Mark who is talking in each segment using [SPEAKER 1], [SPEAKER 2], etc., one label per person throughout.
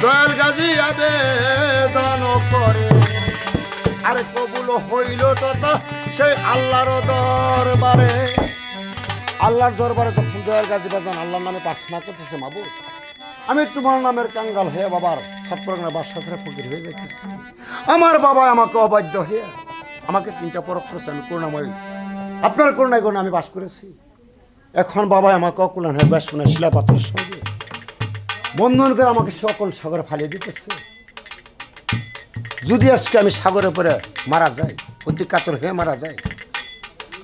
[SPEAKER 1] দয়াল গাজী আবেদন করে, আরে কবুল হইল তত সেই আল্লাহর দরবারে। আল্লাহর দরবারে যখন দয়াল গাজী বাজান আল্লাহর নামে প্রার্থনা করতেছে, মাবুদ আমি তোমার নামের কাঙ্গাল হয়ে বাবার সৎপরগনা বাদশা ছেড়ে ফকির হয়ে যাইতেছি। আমার বাবা আমাকে অবাধ্য হয়ে আমাকে 3টা পরখ করেছে, আমি করুণাময় আপনার করুণায় করুণা আমি বাস করেছি। এখন বাবা আমাকে অকুলান হয়ে ব্যাসমনা শিলাপাথরের সঙ্গে বন্ধন করে আমাকে সকল সাগরে ফালিয়ে দিতেছে। যদি আজকে আমি সাগরে পরে মারা যাই, অতি কাতর হয়ে মারা যাই,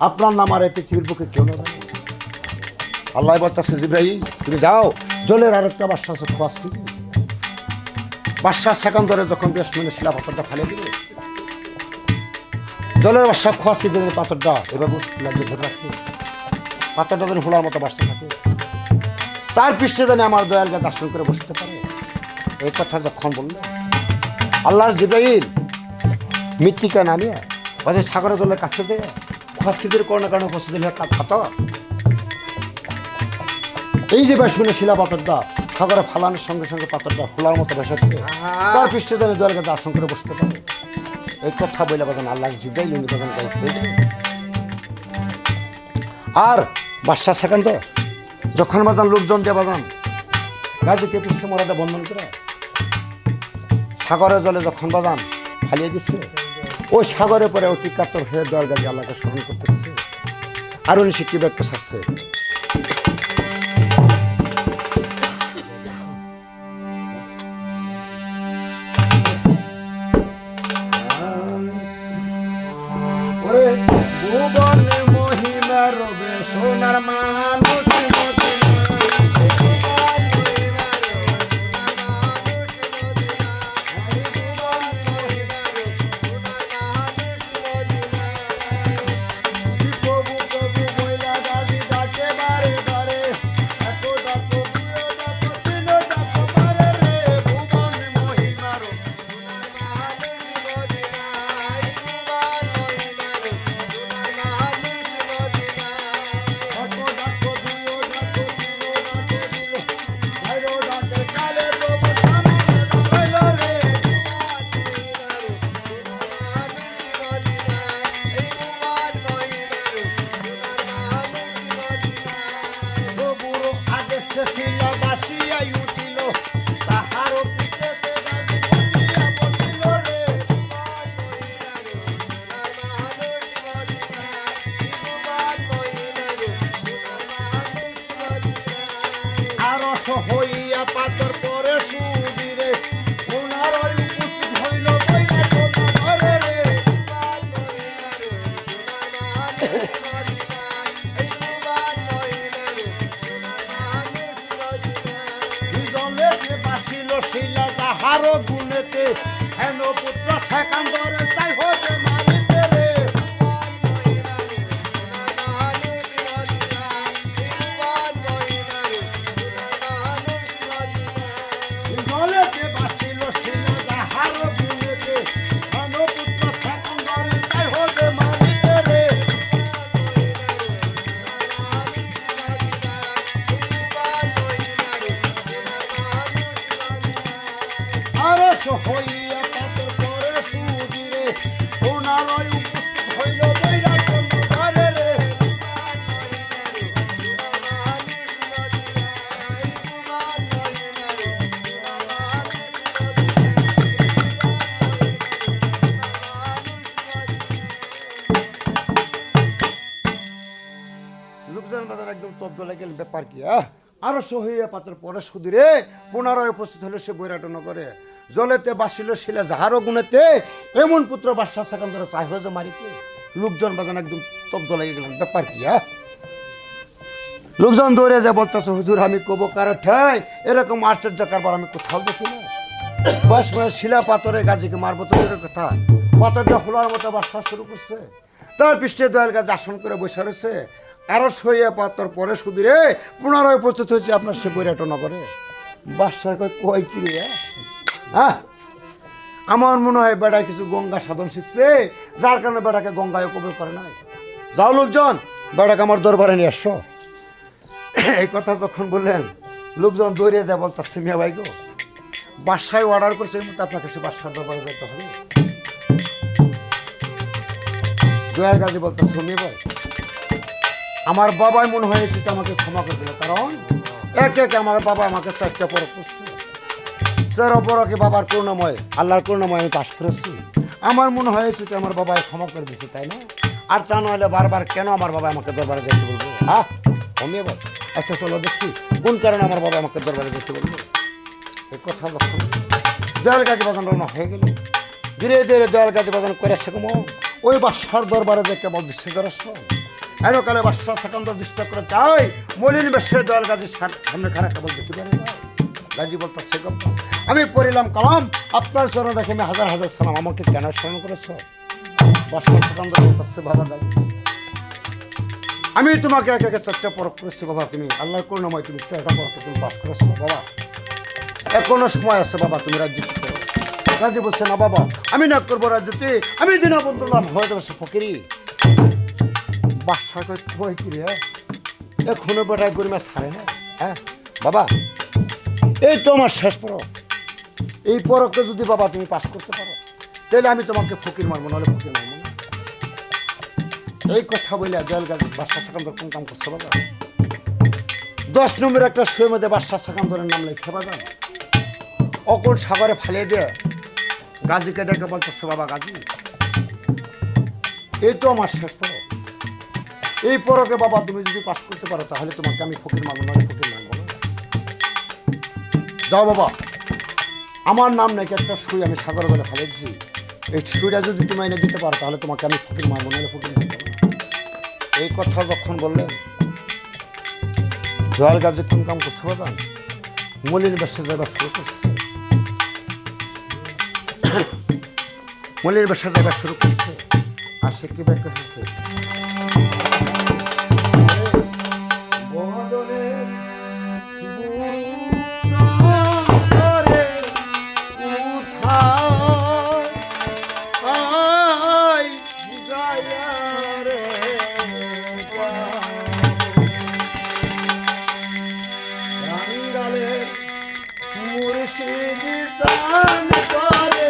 [SPEAKER 1] আপনার নাম আর এই পৃথিবীর বুকে কেউ না। আল্লাহ বলতেছে, জিব্রাইল তুমি যাও, জলের আরেকটা বাদশা আছে খোয়াজ কি বাদশা সেকান্দরে যখন ব্যাসমনা শিলাপাথরটা ফালিয়ে দিবে, জলের বাদশা খোয়াজ কি জলের পাথরটা এবার লাগিয়ে ধরে রাখবে, পাথরটা যেন হোলার মতো বাসতে থাকে, তার পৃষ্ঠে যেন আমার দয়াল গাছ আসন করে বসতে পারে। এই কথা যখন বলল আল্লাহর জিব্রাইল মৃত্তিকা নামিয়ে বাজে সাগরের জলের কাছে যেয়ে খোয়াজ খিজির করোনা কারণে উপস্থিত হলে খাত এই যে ব্যাসমনা শিলা পাথরটা সাগরে ফালানোর সঙ্গে সঙ্গে পাথরটা হোলার মতো বসাচ্ছে, তার পৃষ্ঠে যেন দয়াল গাছ আসন করে বসতে পারে। এই কথা বলে বাজান আল্লাহর জিব্রাইল উনি বাজান গায়ে হয়ে যাবে। আর বাদশা সেকান্দ যখন বাজান লোকজন দিয়ে বাজান গাজীকে পৃষ্ঠ মরাদা বন্ধন করে সাগরের জলে যখন বাজান ফালিয়ে দিচ্ছে, ওই সাগরে পরে অতি কাতর হয়ে দয়াল গাজী আল্লাহকে স্মরণ করতেছে। আর উনি শিক্ষি ব্যক্ত ছাড়ছে, ভুবনে মহিমা রবে সোনার মানুষ হইয়া পাথর পরে সুদিরে ওনার উপস্থিত হইল ঘরে রে জলেতে বাসিল শিলা তাহার গুণেতে হেন পুত্র সেকান্দরে তাই হতে মারিতে রে জলেতে বাসিল শিলা তাহার গুণেতে হেন পুত্র সেকান্দরে তাই হতে মারিতে রে হইয়া পাথর পরে সুদিরে ওনার উপস্থিত হইল বৈরাগ ঘরে রে লোকজন বাজার একদম তব্দ লেগে ব্যাপার কি আরো হইয়া পাথর পরে সুদিরে পুনরায় উপস্থিত হলো সে বৈরাট নগরে জলেতে বাসিল শিলা যাহারও গুণেতে এমন পুত্র বাদশা সেকান্দরে চাই হয়ে যে মারিতে লোকজন বাজান একদম তব্দ লেগে গেলেন ব্যাপার কি লোকজন দৌড়ে যায় বলতেছে হুজুর আমি কব কারো ঠাই এরকম আশ্চর্য কারবার আমি কোথাও দেখি না বয়স বয়স শিলা পাথরে গাজীকে মারবো তো দূরের কথা পাথরটা খোলার মতো বাসা শুরু করছে তার পৃষ্ঠে দয়াল গাছ আসন করে বসে রয়েছে আরো হইয়া পাথর পরে সুদিরে পুনরায় উপস্থিত হয়েছে আপনার সে বৈরাট নগরে বাদশাহ কয় কি রে হ্যাঁ আমার মনে হয় বেড়ায় কিছু গঙ্গা সাধন শিখছে যার কারণে বেড়াকে গঙ্গায় কবর করে নাই যাও লোকজন বেড়াকে আমার দরবারে নিয়ে আসো এই কথা যখন বললেন লোকজন দৌড়িয়ে যায় বলতেছে মিয়া ভাই গো বাসায় অর্ডার করছে এই মুহূর্তে আপনাকে সে বাসার দরবারে যেতে হবে। দয়ার গাজী বলতে শুনি ভাই আমার বাবাই মনে হয়েছে তো আমাকে ক্ষমা করে দিল, কারণ এক এক আমার বাবা আমাকে 4টা পরক করছে। 4 পরকে বাবার করুণাময় আল্লাহর করুণাময় আমি পাশ করেছি। আমার মনে হয়েছে তো আমার বাবাই ক্ষমা করে দিচ্ছে, তাই না? আর তা নইলে বারবার কেন আমার বাবা আমাকে দরবারে যেতে বলবো? হ্যাঁ কমিয়ে বল। আচ্ছা চলো দেখছি কোন কারণে আমার বাবা আমাকে দরবারে যেতে বলবো। এই কথা যখন দয়াল গাজী বাজান রওনা হয়ে গেল, ধীরে ধীরে দয়াল গাজী বাজান করেছে কম ওই বাদশার দরবারে যে কেবল দিচ্ছে দর্শন। এনকালে বাদশাহ সেকান্দর ডিস্টার্ব করে চাই মলিন বেশে দয়াল গাজীর সামনে খারাপ কেবল দেখতে পারে না। গাজী বলতো সে গপ্প আমি পড়িলাম কালাম আপনার চরণ রেখে আমি হাজার হাজার সালাম, আমাকে কেন স্মরণ করেছ? বাদশাহ সেকান্দর বলতেছে বাবা গাজী আমি তোমাকে এক একে 4টা পরক করেছি বাবা, তুমি আল্লাহর করুণাময় তুমি 4টা পরক তুমি পাশ করেছো বাবা, এখনো সময় আছে বাবা, তুমি রাজনীতি করো। গাজী বলছে না বাবা আমি না করবো রাজনীতি, আমি দীনবন্ধু নাম হয়ে যাবে ফকিরি। বাদশাহ কই কি রে এখনো বেটায় গরিমা ছাড়ে না? হ্যাঁ বাবা এই তো আমার শেষ পরক, এই পরককে যদি বাবা তুমি পাশ করতে পারো তাহলে আমি তোমাকে ফকির মারবো, নাহলে ফকির মারবো না। এই কথা বলে দয়াল গাজী বাদশাহ সেকান্দর কোন কাম করছে বাবা? 10 নম্বর একটা শুয়ের মধ্যে বাদশাহ সেকান্দরের নাম লিখে বাজান অকুল সাগরে ফালিয়ে দিয়ে গাজীকে ডেকে বলতেছে বাবা গাজী এই তো আমার শেষ পরক, এই পরকে বাবা তুমি যদি পাশ করতে পারো তাহলে তোমাকে আমি ফকির মানবো, নাহলে ফকির মানবো না। যাও বাবা আমার নাম নাকি একটা সুই আমি সাগর বলে ফেলে দিচ্ছি, এই সুইটা যদি তুমি এনে দিতে পারো তাহলে তোমাকে আমি ফকির মানবো, নাহলে ফকির মানবো না। এই কথা যখন বললেন দয়াল গাজী কোন কাম করছে বাজান মলিন বেশে যাবার শুরু করছে, মলিন বেশে যাবার শুরু করছে। আর সে কি ব্যাখ্যা করছে মুর্শিদ চান করে